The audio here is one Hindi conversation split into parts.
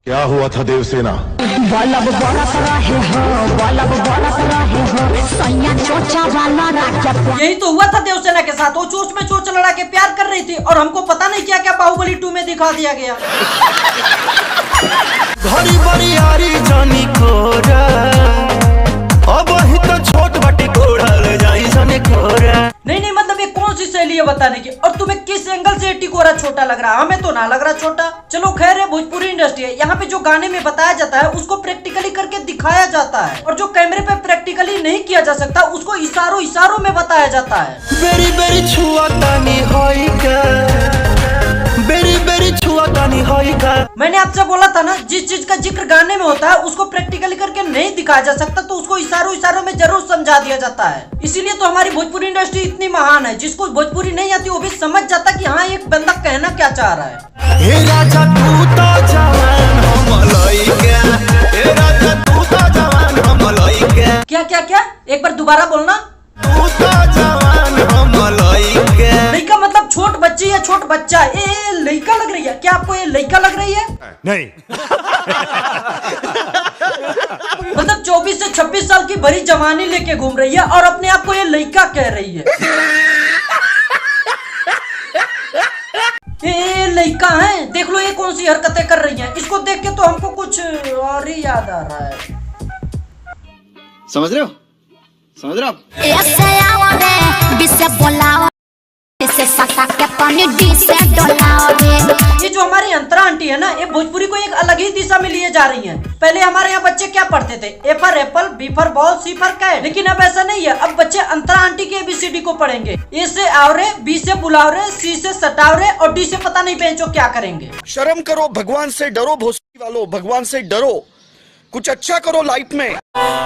क्या हुआ था देवसेना? बलब बरस रहे हो, बलब बरस रहे हो, सैया चोचा वाला राजा। यही तो हुआ था देवसेना के साथ। वो चोच में चोच लड़ा के प्यार कर रही थी और हमको पता नहीं क्या क्या बाहुबली 2 में दिखा दिया गया। घड़ी बड़ी यारी जानी खोरा, अब ही तो छोट बटी कोड़ा ले जाई जाने खोरा। नहीं मतलब ये कौन सी शैली है बताने की, और तुम्हें किस एंगल से टिकोरा छोटा लग रहा है? हमें तो ना लग रहा छोटा। चलो खैर है, भोजपुरी इंडस्ट्री है, यहाँ पे जो गाने में बताया जाता है उसको प्रैक्टिकली करके दिखाया जाता है, और जो कैमरे पे प्रैक्टिकली नहीं किया जा सकता उसको इशारों इशारों में बताया जाता है। बेरी बेरी छुआ तानी होई का, बेरी बेरी छुआ तानी होई का। मैंने आपसे बोला था ना, जिस चीज का जिक्र गाने में होता है उसको प्रैक्टिकली करके नहीं दिखाया जा सकता, तो उसको इशारों इशारों में जरूर समझा दिया जाता है। इसीलिए तो हमारी भोजपुरी इंडस्ट्री इतनी महान है, जिसको भोजपुरी नहीं आती वो भी समझ जाता कि हाँ एक बंदा कहना क्या चाह रहा है। हे राजा तू तो जवान हम लइका, हे राजा तू तो जवान हम लइका। क्या क्या क्या, एक बार दोबारा बोलना। तू तो जवान हम लइका। लइका मतलब छोट बच्ची या छोट बच्चा? ये लइका लग रही है क्या आपको? ये लइका लग रही है? नहीं। मतलब 24 से 26 साल की भरी जवानी लेके घूम रही है और अपने आप को ये लइका कह रही है। ये लइका है, देख लो ये कौन सी हरकतें कर रही हैं। इसको देख के तो हमको कुछ और ही याद आ रहा है। समझ रहे हो? समझ रहे हो? ऐसे आओ रे, बिसे बोलाओ, इसे सटा के पानी डी से डोलाओ रे। ये जो हमारी अंतरा आंटी है ना, ये भोजपुरी को एक अलग ही दिशा में लिए जा रही हैं। पहले हमारे यहाँ बच्चे क्या पढ़ते थे? A for apple, B for ball, C for cat. लेकिन अब ऐसा नहीं है, अब बच्चे अंतरा आंटी के ABCD को पढ़ेंगे। ए से आओ रे, बी से बुलाओ रे, सी से सटाओ रे, और डी से पता नहीं बेंचो क्या करेंगे। शर्म करो, भगवान से डरो, भोसड़ी वालों भगवान से डरो, कुछ अच्छा करो लाइफ में।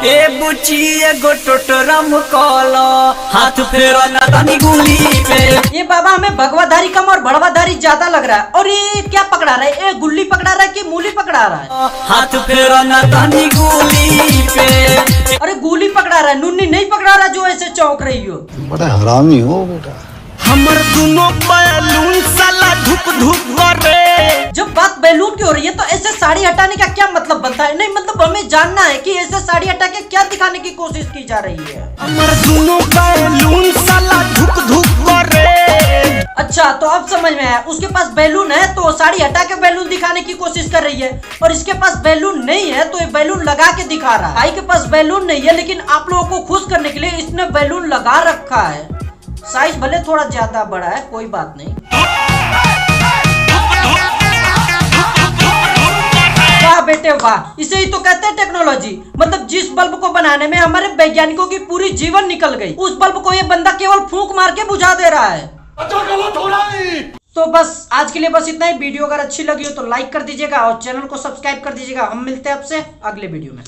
ए बुची एगो टोटरम कॉलो, हाथ फेरो ना तानी गुली पे। ये बाबा हमें भगवाधारी कम और बड़वाधारी ज्यादा लग रहा है। और ये क्या पकड़ा रहा है? ये गुल्ली पकड़ा रहा है कि मूली पकड़ा रहा है? हाथ फेरो ना तानी गुली पे। अरे गोली पकड़ा रहा है, नुन्नी नहीं पकड़ा रहा जो ऐसे चौंक रही हो। बड़ा हरामी हो बेटा। हमर दोनों बैलून साला धुक धुक करे। जब बात बैलून की हो रही है तो ऐसे साड़ी हटाने का क्या मतलब बनता है? नहीं मतलब हमें जानना है कि ऐसे साड़ी हटा के क्या दिखाने की कोशिश की जा रही है। हमर दोनों बैलून साला धुक धुक करे। अच्छा तो अब समझ में आया, उसके पास बैलून है तो साड़ी हटा के बैलून दिखाने की कोशिश कर रही है, और इसके पास बैलून नहीं है तो ये बैलून लगा के दिखा रहा है। भाई के पास बैलून नहीं है, लेकिन आप लोगों को खुश करने के लिए इसने बैलून लगा रखा है। साइज भले थोड़ा ज्यादा बड़ा है, कोई बात नहीं। वाह बेटे वाह, इसे ही तो कहते हैं टेक्नोलॉजी। मतलब जिस बल्ब को बनाने में हमारे वैज्ञानिकों की पूरी जीवन निकल गई, उस बल्ब को ये बंदा केवल फूंक मार के बुझा दे रहा है। तो बस आज के लिए बस इतना ही। वीडियो अगर अच्छी लगी हो तो लाइक कर दीजिएगा और चैनल को सब्सक्राइब कर दीजिएगा। हम मिलते हैं आपसे अगले वीडियो में।